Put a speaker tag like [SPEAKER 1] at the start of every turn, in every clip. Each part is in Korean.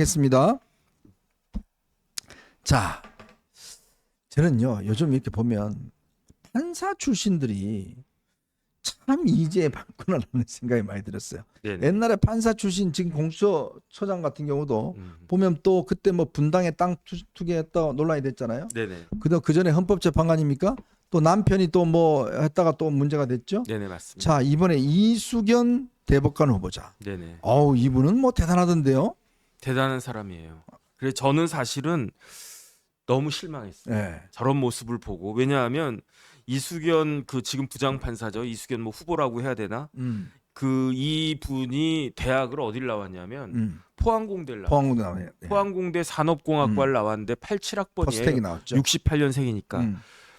[SPEAKER 1] 하겠습니다. 자, 저는요 요즘 이렇게 보면 판사 출신들이 참 이제 바꾸나라는 생각이 많이 들었어요.
[SPEAKER 2] 네네.
[SPEAKER 1] 옛날에 판사 출신 지금 공수처장 같은 경우도 보면 또 그때 뭐 분당에 땅 투기했다 논란이 됐잖아요.
[SPEAKER 2] 네네.
[SPEAKER 1] 그 전에 헌법재판관입니까? 또 남편이 또 뭐 했다가 또 문제가 됐죠.
[SPEAKER 2] 네네, 맞습니다.
[SPEAKER 1] 자, 이번에 이수견 대법관 후보자.
[SPEAKER 2] 네네.
[SPEAKER 1] 어우, 이분은 뭐 대단하던데요.
[SPEAKER 2] 대단한 사람이에요. 그래서 저는 사실은 너무 실망했어요.
[SPEAKER 1] 네.
[SPEAKER 2] 저런 모습을 보고. 왜냐하면 이수견 그 지금 부장판사죠. 이수견 뭐 후보라고 해야 되나? 그 이분이 대학을 어딜 나왔냐면 포항공대를 나왔어요.
[SPEAKER 1] 포항공대 나오네요. 네.
[SPEAKER 2] 포항공대 산업공학과를 나왔는데 87학번이에요.
[SPEAKER 1] 포스텍이 나왔죠.
[SPEAKER 2] 68년생이니까.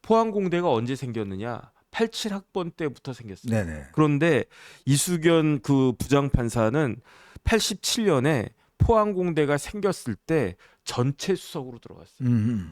[SPEAKER 2] 포항공대가 언제 생겼느냐? 87학번 때부터 생겼어요.
[SPEAKER 1] 네네.
[SPEAKER 2] 그런데 이수견 그 부장판사는 87년에 포항공대가 생겼을 때 전체 수석으로 들어갔어요.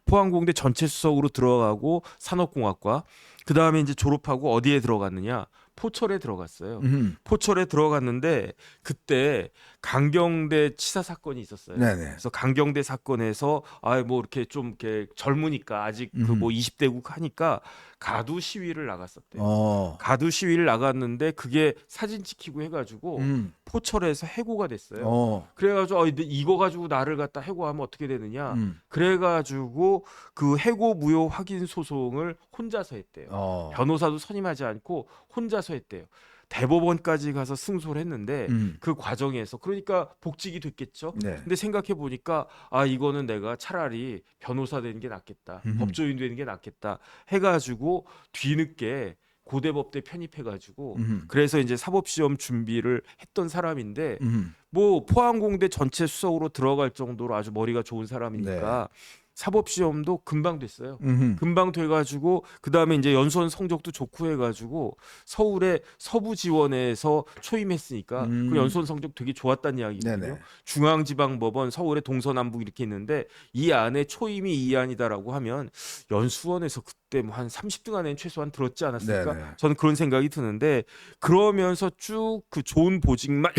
[SPEAKER 2] 포항공대 전체 수석으로 들어가고 산업공학과, 그 다음에 이제 졸업하고 어디에 들어갔느냐? 포철에 들어갔어요. 포철에 들어갔는데 그때 강경대 치사 사건이 있었어요.
[SPEAKER 1] 네네.
[SPEAKER 2] 그래서 강경대 사건에서 뭐 이렇게 좀 이렇게 젊으니까 아직 그 뭐 20대국 하니까 가두 시위를 나갔었대요. 가두 시위를 나갔는데 그게 사진 찍히고 해가지고 포철에서 해고가 됐어요. 그래가지고 이거 가지고 나를 갖다 해고하면 어떻게 되느냐? 그래가지고 그 해고 무효 확인 소송을 혼자서 했대요. 변호사도 선임하지 않고 혼자서 했대요. 대법원까지 가서 승소를 했는데 그 과정에서 그러니까 복직이 됐겠죠.
[SPEAKER 1] 네.
[SPEAKER 2] 근데 생각해 보니까 이거는 내가 차라리 변호사 되는 게 낫겠다. 법조인 되는 게 낫겠다 해가지고 뒤늦게 고대법대 편입해가지고 그래서 이제 사법시험 준비를 했던 사람인데 뭐 포항공대 전체 수석으로 들어갈 정도로 아주 머리가 좋은 사람이니까 사법시험도 금방 됐어요. 금방 돼가지고 그 다음에 이제 연수원 성적도 좋고 해가지고 서울의 서부지원에서 초임했으니까 그 연수원 성적 되게 좋았다는 이야기거든요.
[SPEAKER 1] 네네.
[SPEAKER 2] 중앙지방법원 서울의 동서남북 이렇게 있는데 이 안에 초임이 이 안이다라고 하면 연수원에서 그때 뭐 한 30등 안에는 최소한 들었지 않았을까?
[SPEAKER 1] 네네.
[SPEAKER 2] 저는 그런 생각이 드는데 그러면서 쭉 그 좋은 보직만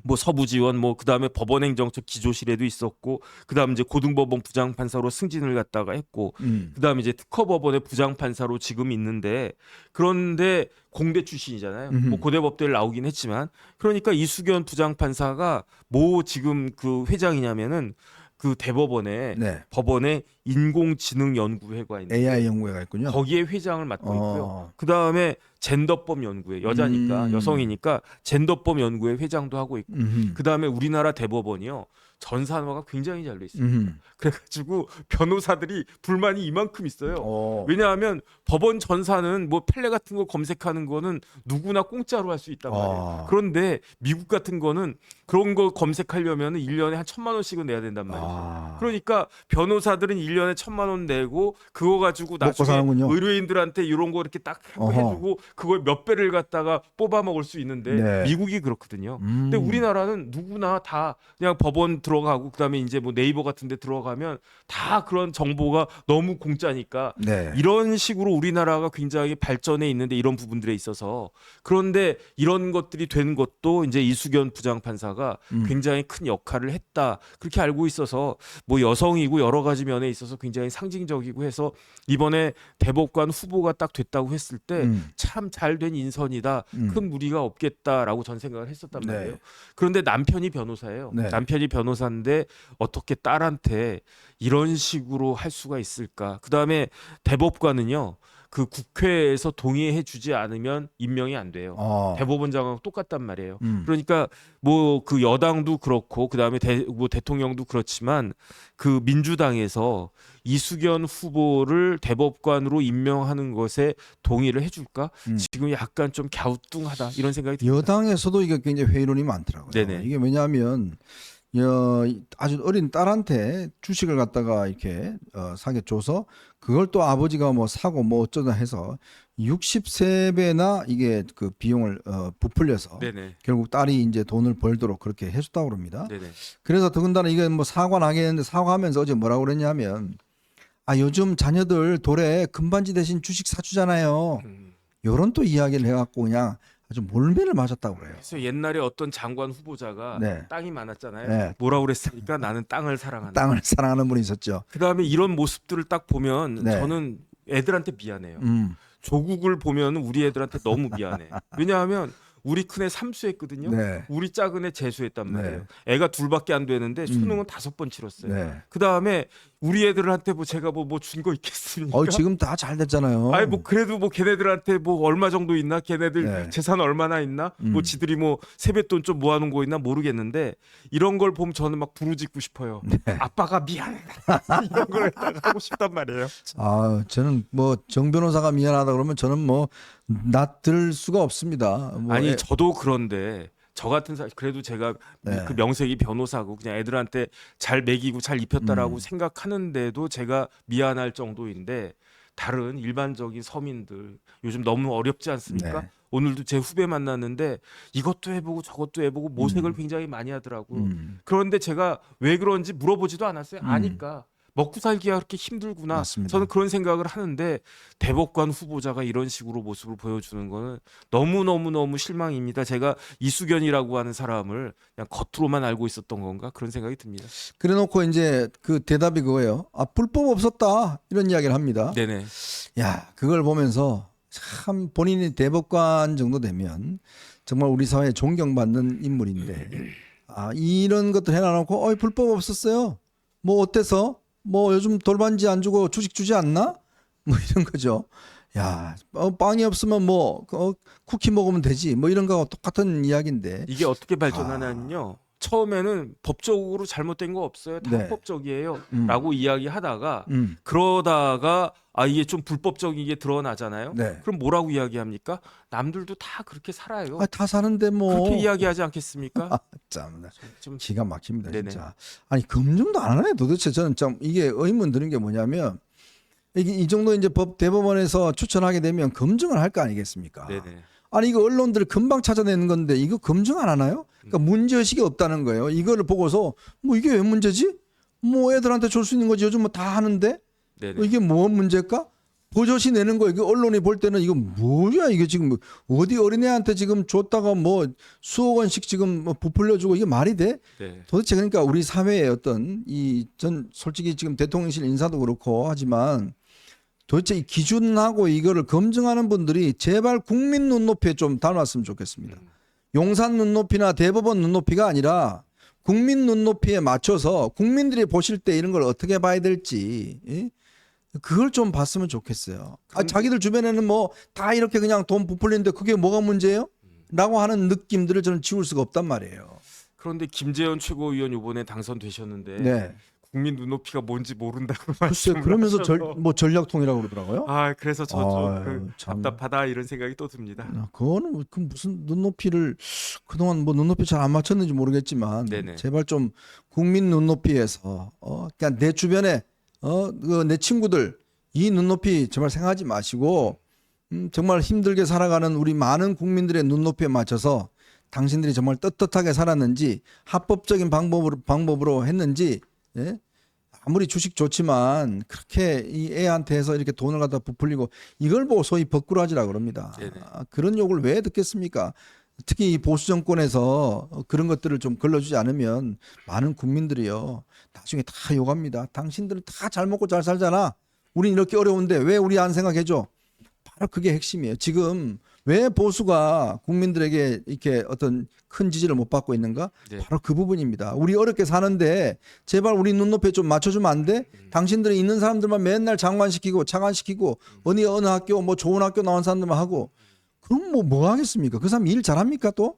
[SPEAKER 2] 뭐 서부지원 뭐 그다음에 법원행정처 기조실에도 있었고 그다음 이제 고등법원 부장판사로 승진을 갖다가 했고 그다음에 이제 특허법원의 부장판사로 지금 있는데 그런데 공대 출신이잖아요. 뭐 고대법대를 나오긴 했지만 그러니까 이수견 부장판사가 뭐 지금 그 회장이냐면은 그 대법원에
[SPEAKER 1] 네.
[SPEAKER 2] 법원에 인공지능연구회가 있는데
[SPEAKER 1] AI 연구회가 있군요.
[SPEAKER 2] 거기에 회장을 맡고 있고요. 그 다음에 젠더법 연구회 여자니까 여성이니까 젠더법 연구회 회장도 하고 있고 그 다음에 우리나라 대법원이요 전산화가 굉장히 잘 돼 있습니다. 그래가지고 변호사들이 불만이 이만큼 있어요. 왜냐하면 법원 전산은 뭐 판례 같은 거 검색하는 거는 누구나 공짜로 할 수 있단 말이에요. 그런데 미국 같은 거는 그런 거 검색하려면 1년에 한 1,000만 원씩은 내야 된단 말이죠. 그러니까 변호사들은 1년에 1,000만 원 내고 그거 가지고 나중에
[SPEAKER 1] 사는군요.
[SPEAKER 2] 의뢰인들한테 이런 거 이렇게 딱 해주고 그걸 몇 배를 갖다가 뽑아 먹을 수 있는데
[SPEAKER 1] 네.
[SPEAKER 2] 미국이 그렇거든요. 근데 우리나라는 누구나 다 그냥 법원 들어가고 그다음에 이제 뭐 네이버 같은 데 들어가면 다 그런 정보가 너무 공짜니까
[SPEAKER 1] 네.
[SPEAKER 2] 이런 식으로 우리나라가 굉장히 발전해 있는데 이런 부분들에 있어서 그런데 이런 것들이 된 것도 이제 이수견 부장판사가 굉장히 큰 역할을 했다. 그렇게 알고 있어서 뭐 여성이고 여러 가지 면에 있어서 굉장히 상징적이고 해서 이번에 대법관 후보가 딱 됐다고 했을 때 참 잘 된 인선이다. 큰 무리가 없겠다라고 전 생각을 했었단 말이에요.
[SPEAKER 1] 네.
[SPEAKER 2] 그런데 남편이 변호사예요.
[SPEAKER 1] 네.
[SPEAKER 2] 남편이 변호사인데 어떻게 딸한테 이런 식으로 할 수가 있을까? 그다음에 대법관은요. 그 국회에서 동의해 주지 않으면 임명이 안 돼요. 대법원장하고 똑같단 말이에요. 그러니까 뭐 그 여당도 그렇고 그다음에 뭐 대통령도 그렇지만 그 민주당에서 이수견 후보를 대법관으로 임명하는 것에 동의를 해줄까? 지금 약간 좀 갸우뚱하다 이런 생각이 듭니다.
[SPEAKER 1] 여당에서도 이게 굉장히 회의론이 많더라고요.
[SPEAKER 2] 네네.
[SPEAKER 1] 이게 왜냐하면 아주 어린 딸한테 주식을 갖다가 이렇게 사게 줘서 그걸 또 아버지가 뭐 사고 뭐 어쩌다 해서 60세배나 이게 그 비용을 부풀려서
[SPEAKER 2] 네네.
[SPEAKER 1] 결국 딸이 이제 돈을 벌도록 그렇게 해줬다고 그럽니다.
[SPEAKER 2] 네네.
[SPEAKER 1] 그래서 더군다나 이게 뭐 사과 나겠는데 사과하면서 어제 뭐라고 그랬냐면 요즘 자녀들 돌에 금반지 대신 주식 사주잖아요. 요런 또 이야기를 해갖고 그냥 아주 몰매를 맞았다고 그래요.
[SPEAKER 2] 그래서 옛날에 어떤 장관 후보자가
[SPEAKER 1] 네.
[SPEAKER 2] 땅이 많았잖아요.
[SPEAKER 1] 네.
[SPEAKER 2] 뭐라고 그랬습니까? 나는 땅을 사랑한다.
[SPEAKER 1] 땅을 사랑하는 분이 있었죠.
[SPEAKER 2] 그다음에 이런 모습들을 딱 보면
[SPEAKER 1] 네.
[SPEAKER 2] 저는 애들한테 미안해요.
[SPEAKER 1] 음.
[SPEAKER 2] 조국을 보면 우리 애들한테 너무 미안해. 왜냐하면 우리 큰애 삼수했거든요.
[SPEAKER 1] 네.
[SPEAKER 2] 우리 작은 애 재수했단 말이에요.
[SPEAKER 1] 네.
[SPEAKER 2] 애가 둘밖에 안 되는데 수능은 5번 치렀어요.
[SPEAKER 1] 네.
[SPEAKER 2] 그 다음에 우리 애들한테 뭐 제가 뭐 준 거 있겠습니까?
[SPEAKER 1] 지금 다 잘 됐잖아요.
[SPEAKER 2] 아니 뭐 그래도 뭐 걔네들한테 뭐 얼마 정도 있나? 걔네들
[SPEAKER 1] 네.
[SPEAKER 2] 재산 얼마나 있나? 뭐 지들이 뭐 세뱃돈 좀 모아놓은 거 있나 모르겠는데 이런 걸 보면 저는 막 부르짖고 싶어요.
[SPEAKER 1] 네.
[SPEAKER 2] 아빠가 미안하다 이런 걸 하고 싶단 말이에요.
[SPEAKER 1] 저는 뭐 정 변호사가 미안하다 그러면 저는 뭐 낯들 수가 없습니다. 뭐
[SPEAKER 2] 아니 저도 그런데 저 같은 사람 그래도 제가
[SPEAKER 1] 네.
[SPEAKER 2] 그 명색이 변호사고 그냥 애들한테 잘 먹이고 잘 입혔다라고 생각하는데도 제가 미안할 정도인데 다른 일반적인 서민들 요즘 너무 어렵지 않습니까?
[SPEAKER 1] 네.
[SPEAKER 2] 오늘도 제 후배 만났는데 이것도 해보고 저것도 해보고 모색을 굉장히 많이 하더라고요. 그런데 제가 왜 그런지 물어보지도 않았어요. 아니까. 먹고 살기가 그렇게 힘들구나.
[SPEAKER 1] 맞습니다.
[SPEAKER 2] 저는 그런 생각을 하는데 대법관 후보자가 이런 식으로 모습을 보여주는 거는 너무 실망입니다. 제가 이수견이라고 하는 사람을 그냥 겉으로만 알고 있었던 건가 그런 생각이 듭니다.
[SPEAKER 1] 그래놓고 이제 그 대답이 그거예요. 불법 없었다 이런 이야기를 합니다.
[SPEAKER 2] 네네.
[SPEAKER 1] 야, 그걸 보면서 참 본인이 대법관 정도 되면 정말 우리 사회에 존경받는 인물인데 이런 것들 해놔놓고 불법 없었어요. 뭐 어때서? 뭐 요즘 돌반지 안 주고 주식 주지 않나? 뭐 이런 거죠. 야, 빵이 없으면 뭐 쿠키 먹으면 되지. 뭐 이런 거하고 똑같은 이야기인데.
[SPEAKER 2] 이게 어떻게 발전하냐면요. 처음에는 법적으로 잘못된 거 없어요. 다
[SPEAKER 1] 네.
[SPEAKER 2] 합법적이에요. 라고 이야기하다가
[SPEAKER 1] 음.
[SPEAKER 2] 그러다가 이게 좀 불법적인 게 드러나잖아요.
[SPEAKER 1] 네.
[SPEAKER 2] 그럼 뭐라고 이야기합니까? 남들도 다 그렇게 살아요.
[SPEAKER 1] 다 사는데 뭐.
[SPEAKER 2] 그렇게 이야기하지 않겠습니까?
[SPEAKER 1] 참
[SPEAKER 2] 좀
[SPEAKER 1] 기가 막힙니다
[SPEAKER 2] 네네.
[SPEAKER 1] 진짜. 아니 검증도 안 하네. 도대체 저는 참 이게 의문 드는 게 뭐냐면 이 정도 이제 대법원에서 추천하게 되면 검증을 할 거 아니겠습니까?
[SPEAKER 2] 네네.
[SPEAKER 1] 아니 이거 언론들 금방 찾아내는 건데 이거 검증 안 하나요? 그러니까 문제의식이 없다는 거예요. 이거를 보고서 뭐 이게 왜 문제지? 뭐 애들한테 줄 수 있는 거지 요즘 뭐 다 하는데
[SPEAKER 2] 네네.
[SPEAKER 1] 이게 뭐 문제일까? 버젓이 내는 거 이거 언론이 볼 때는 이거 뭐야 이게 지금 어디 어린애한테 지금 줬다가 뭐 수억 원씩 지금 뭐 부풀려주고 이게 말이 돼?
[SPEAKER 2] 네.
[SPEAKER 1] 도대체 그러니까 우리 사회의 어떤 전 솔직히 지금 대통령실 인사도 그렇고 하지만 도대체 이 기준하고 이거를 검증하는 분들이 제발 국민 눈높이에 좀 닮았으면 좋겠습니다. 용산 눈높이나 대법원 눈높이가 아니라 국민 눈높이에 맞춰서 국민들이 보실 때 이런 걸 어떻게 봐야 될지 그걸 좀 봤으면 좋겠어요. 자기들 주변에는 뭐 다 이렇게 그냥 돈 부풀리는데 그게 뭐가 문제예요? 라고 하는 느낌들을 저는 지울 수가 없단 말이에요.
[SPEAKER 2] 그런데 김재현 최고위원 이번에 당선되셨는데
[SPEAKER 1] 네.
[SPEAKER 2] 국민 눈높이가 뭔지 모른다고
[SPEAKER 1] 글쎄
[SPEAKER 2] 말씀을
[SPEAKER 1] 그러면서
[SPEAKER 2] 하셔서
[SPEAKER 1] 뭐 전략통이라고 그러더라고요.
[SPEAKER 2] 그래서 저 좀
[SPEAKER 1] 참.
[SPEAKER 2] 답답하다 이런 생각이 또 듭니다.
[SPEAKER 1] 그거는 그 무슨 눈높이를 그동안 뭐 눈높이 잘 안 맞췄는지 모르겠지만
[SPEAKER 2] 네네.
[SPEAKER 1] 제발 좀 국민 눈높이에서 그냥 내 주변에 내 친구들 이 눈높이 정말 생각하지 마시고 정말 힘들게 살아가는 우리 많은 국민들의 눈높이에 맞춰서 당신들이 정말 떳떳하게 살았는지 합법적인 방법으로 했는지 예? 아무리 주식 좋지만 그렇게 이 애한테 해서 이렇게 돈을 갖다 부풀리고 이걸 보고 소위 버꾸라지라 그럽니다.
[SPEAKER 2] 네네.
[SPEAKER 1] 그런 욕을 왜 듣겠습니까? 특히 이 보수 정권에서 그런 것들을 좀 걸러주지 않으면 많은 국민들이요 나중에 다 욕합니다. 당신들은 다 잘 먹고 잘 살잖아. 우린 이렇게 어려운데 왜 우리 안 생각해줘? 바로 그게 핵심이에요. 지금 왜 보수가 국민들에게 이렇게 어떤 큰 지지를 못 받고 있는가?
[SPEAKER 2] 네.
[SPEAKER 1] 바로 그 부분입니다. 우리 어렵게 사는데 제발 우리 눈높이에 좀 맞춰주면 안 돼? 당신들이 있는 사람들만 맨날 장관시키고 차관시키고 어느 학교 뭐 좋은 학교 나온 사람들만 하고 그럼 뭐 하겠습니까? 그 사람 일 잘합니까 또?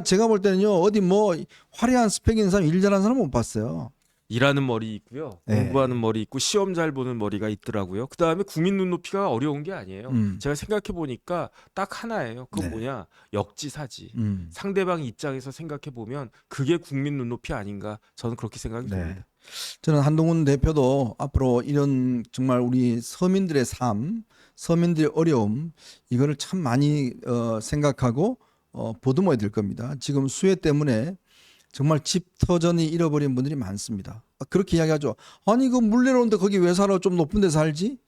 [SPEAKER 1] 제가 볼 때는요 어디 뭐 화려한 스펙 있는 사람 일 잘하는 사람 못 봤어요.
[SPEAKER 2] 일하는 머리 있고요.
[SPEAKER 1] 네.
[SPEAKER 2] 공부하는 머리 있고 시험 잘 보는 머리가 있더라고요. 그다음에 국민 눈높이가 어려운 게 아니에요. 제가 생각해 보니까 딱 하나예요. 그건
[SPEAKER 1] 네.
[SPEAKER 2] 뭐냐? 역지사지.
[SPEAKER 1] 음.
[SPEAKER 2] 상대방 입장에서 생각해 보면 그게 국민 눈높이 아닌가? 저는 그렇게 생각이
[SPEAKER 1] 네.
[SPEAKER 2] 듭니다.
[SPEAKER 1] 저는 한동훈 대표도 앞으로 이런 정말 우리 서민들의 삶, 서민들의 어려움 이거를 참 많이 생각하고 보듬어야 될 겁니다. 지금 수해 때문에 정말 집 터전이 잃어버린 분들이 많습니다. 그렇게 이야기하죠. 아니 그 물 내려오는데 거기 왜 살아? 좀 높은 데 살지?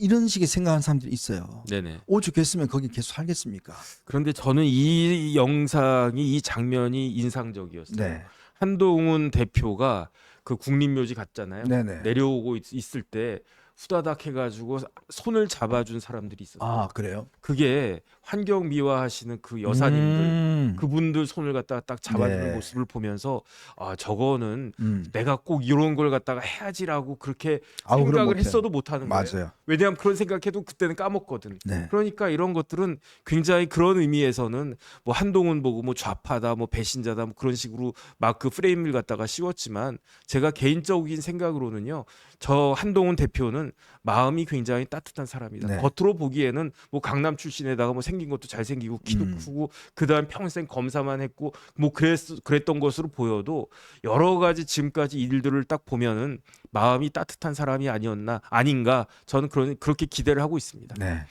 [SPEAKER 1] 이런 식의 생각하는 사람들이 있어요.
[SPEAKER 2] 네네.
[SPEAKER 1] 오죽했으면 거기 계속 살겠습니까?
[SPEAKER 2] 그런데 저는 이 영상이 이 장면이 인상적이었어요.
[SPEAKER 1] 네.
[SPEAKER 2] 한동훈 대표가 그 국립묘지 갔잖아요.
[SPEAKER 1] 네네.
[SPEAKER 2] 내려오고 있을 때 후다닥 해가지고 손을 잡아준 사람들이 있었어요.
[SPEAKER 1] 아, 그래요?
[SPEAKER 2] 그게 환경 미화하시는 그 여사님들 그분들 손을 갖다가 딱 잡아주는
[SPEAKER 1] 네.
[SPEAKER 2] 모습을 보면서 아 저거는
[SPEAKER 1] 음.
[SPEAKER 2] 내가 꼭 이런 걸 갖다가 해야지라고 그렇게
[SPEAKER 1] 아우, 그럼
[SPEAKER 2] 생각을
[SPEAKER 1] 못해요.
[SPEAKER 2] 했어도 못하는 거예요.
[SPEAKER 1] 맞아요.
[SPEAKER 2] 왜냐하면 그런 생각해도 그때는 까먹거든.
[SPEAKER 1] 네.
[SPEAKER 2] 그러니까 이런 것들은 굉장히 그런 의미에서는 뭐 한동훈 보고 뭐 좌파다 뭐 배신자다 뭐 그런 식으로 막 그 프레임을 갖다가 씌웠지만 제가 개인적인 생각으로는요 저 한동훈 대표는 마음이 굉장히 따뜻한 사람이다.
[SPEAKER 1] 네.
[SPEAKER 2] 겉으로 보기에는 뭐 강남 출신에다가 뭐 생긴 것도 잘생기고 키도 크고 그다음 평생 검사만 했고 뭐 그랬던 것으로 보여도 여러 가지 지금까지 일들을 딱 보면은 마음이 따뜻한 사람이 아닌가 저는 그렇게 기대를 하고 있습니다.
[SPEAKER 1] 네.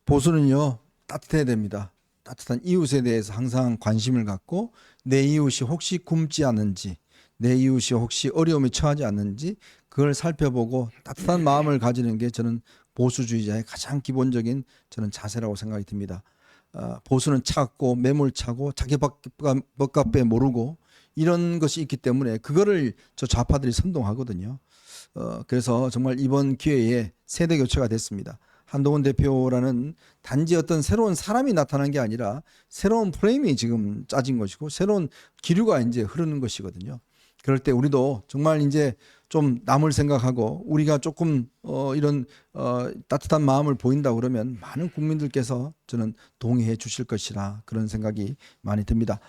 [SPEAKER 1] 보수는요 따뜻해야 됩니다. 따뜻한 이웃에 대해서 항상 관심을 갖고 내 이웃이 혹시 굶지 않는지, 내 이웃이 혹시 어려움에 처하지 않는지 그걸 살펴보고 따뜻한 마음을 가지는 게 저는 보수주의자의 가장 기본적인 저는 자세라고 생각이 듭니다. 보수는 차갑고 매몰차고 자기 법값에 모르고 이런 것이 있기 때문에 그거를 저 좌파들이 선동하거든요. 그래서 정말 이번 기회에 세대 교체가 됐습니다. 한동훈 대표라는 단지 어떤 새로운 사람이 나타난 게 아니라 새로운 프레임이 지금 짜진 것이고 새로운 기류가 이제 흐르는 것이거든요. 그럴 때 우리도 정말 이제 좀 남을 생각하고 우리가 조금 이런 따뜻한 마음을 보인다 그러면 많은 국민들께서 저는 동의해 주실 것이라 그런 생각이 많이 듭니다.